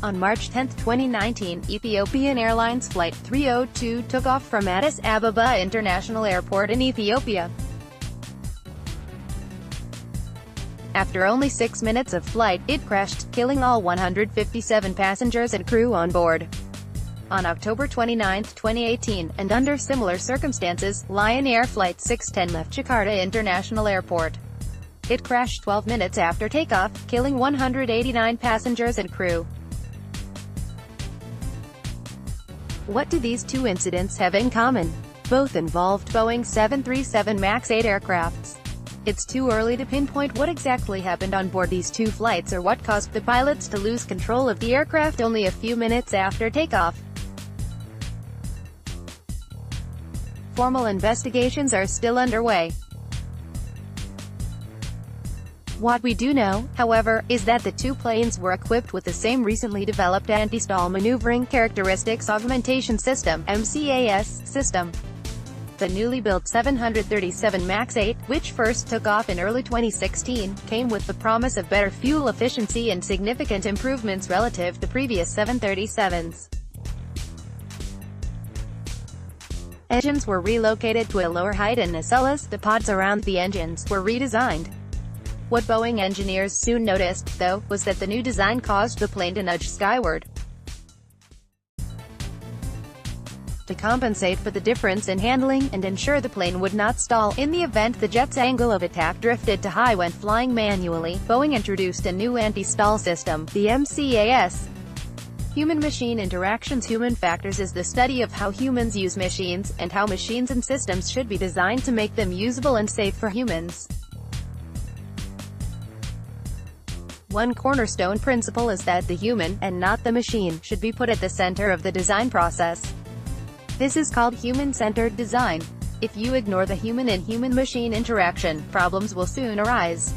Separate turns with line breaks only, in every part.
On March 10, 2019, Ethiopian Airlines Flight 302 took off from Addis Ababa International Airport in Ethiopia. After only 6 minutes of flight, it crashed, killing all 157 passengers and crew on board. On October 29, 2018, and under similar circumstances, Lion Air Flight 610 left Jakarta International Airport. It crashed 12 minutes after takeoff, killing 189 passengers and crew. What do these two incidents have in common? Both involved Boeing 737 MAX 8 aircrafts. It's too early to pinpoint what exactly happened on board these two flights or what caused the pilots to lose control of the aircraft only a few minutes after takeoff. Formal investigations are still underway. What we do know, however, is that the two planes were equipped with the same recently developed anti-stall maneuvering characteristics augmentation system (MCAS) system. The newly built 737 MAX 8, which first took off in early 2016, came with the promise of better fuel efficiency and significant improvements relative to previous 737s. Engines were relocated to a lower height and nacelles, the pods around the engines, were redesigned. What Boeing engineers soon noticed, though, was that the new design caused the plane to nudge skyward. To compensate for the difference in handling, and ensure the plane would not stall, in the event the jet's angle of attack drifted too high when flying manually, Boeing introduced a new anti-stall system, the MCAS. Human-machine interactions. Human factors is the study of how humans use machines, and how machines and systems should be designed to make them usable and safe for humans. One cornerstone principle is that the human, and not the machine, should be put at the center of the design process. This is called human-centered design. If you ignore the human and human-machine interaction, problems will soon arise.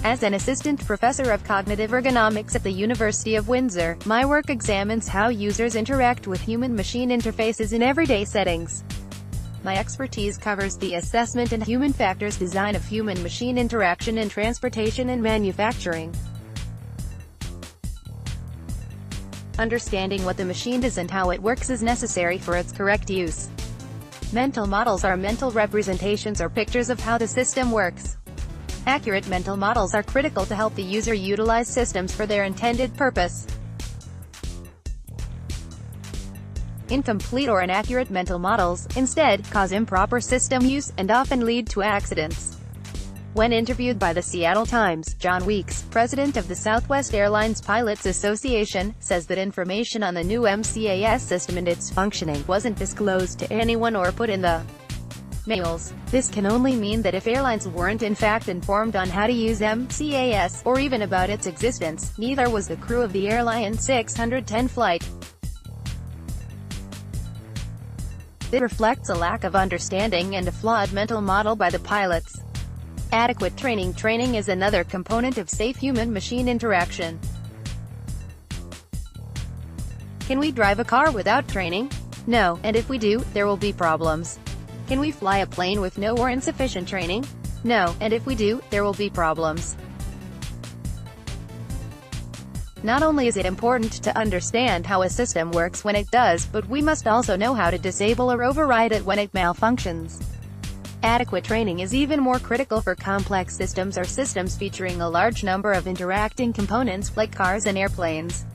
As an assistant professor of cognitive ergonomics at the University of Windsor, my work examines how users interact with human-machine interfaces in everyday settings. My expertise covers the assessment and human factors design of human-machine interaction in transportation and manufacturing. Understanding what the machine does and how it works is necessary for its correct use. Mental models are mental representations or pictures of how the system works. Accurate mental models are critical to help the user utilize systems for their intended purpose. Incomplete or inaccurate mental models, instead, cause improper system use, and often lead to accidents. When interviewed by the Seattle Times, John Weeks, president of the Southwest Airlines Pilots Association, says that information on the new MCAS system and its functioning wasn't disclosed to anyone or put in the manuals. This can only mean that if airlines weren't in fact informed on how to use MCAS, or even about its existence, neither was the crew of the Airline 610 flight. It reflects a lack of understanding and a flawed mental model by the pilots. Adequate training. Training is another component of safe human-machine interaction. Can we drive a car without training? No, and if we do, there will be problems. Can we fly a plane with no or insufficient training? No, and if we do, there will be problems. Not only is it important to understand how a system works when it does, but we must also know how to disable or override it when it malfunctions. Adequate training is even more critical for complex systems or systems featuring a large number of interacting components, like cars and airplanes.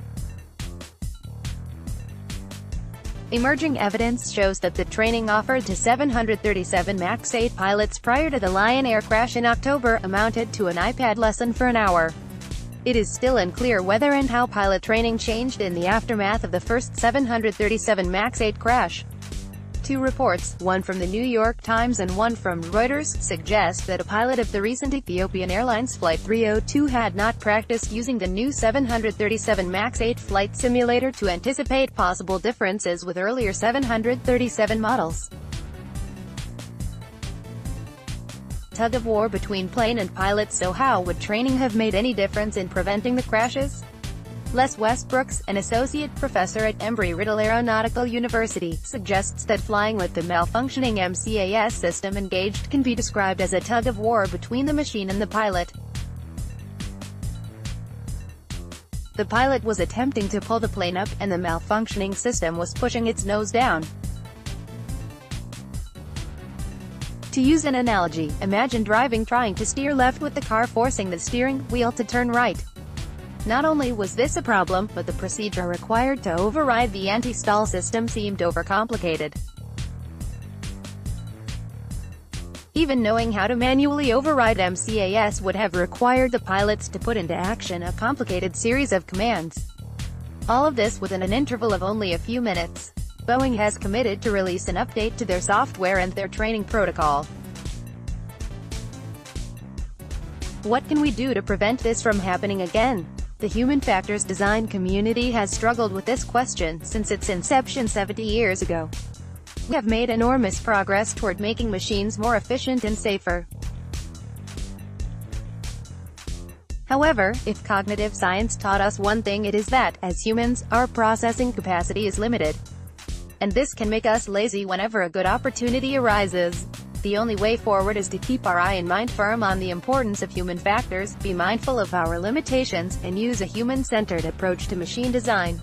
Emerging evidence shows that the training offered to 737 MAX 8 pilots prior to the Lion Air crash in October amounted to an iPad lesson for an hour. It is still unclear whether and how pilot training changed in the aftermath of the first 737 MAX 8 crash. Two reports, one from the New York Times and one from Reuters, suggest that a pilot of the recent Ethiopian Airlines Flight 302 had not practiced using the new 737 MAX 8 flight simulator to anticipate possible differences with earlier 737 models. Tug-of-war between plane and pilots. So how would training have made any difference in preventing the crashes? Les Westbrooks, an associate professor at Embry-Riddle Aeronautical University, suggests that flying with the malfunctioning MCAS system engaged can be described as a tug-of-war between the machine and the pilot. The pilot was attempting to pull the plane up, and the malfunctioning system was pushing its nose down. To use an analogy, imagine driving trying to steer left with the car forcing the steering wheel to turn right. Not only was this a problem, but the procedure required to override the anti-stall system seemed overcomplicated. Even knowing how to manually override MCAS would have required the pilots to put into action a complicated series of commands. All of this within an interval of only a few minutes. Boeing has committed to release an update to their software and their training protocol. What can we do to prevent this from happening again? The human factors design community has struggled with this question since its inception 70 years ago. We have made enormous progress toward making machines more efficient and safer. However, if cognitive science taught us one thing, it is that, as humans, our processing capacity is limited. And this can make us lazy whenever a good opportunity arises. The only way forward is to keep our eye and mind firm on the importance of human factors, be mindful of our limitations, and use a human-centered approach to machine design.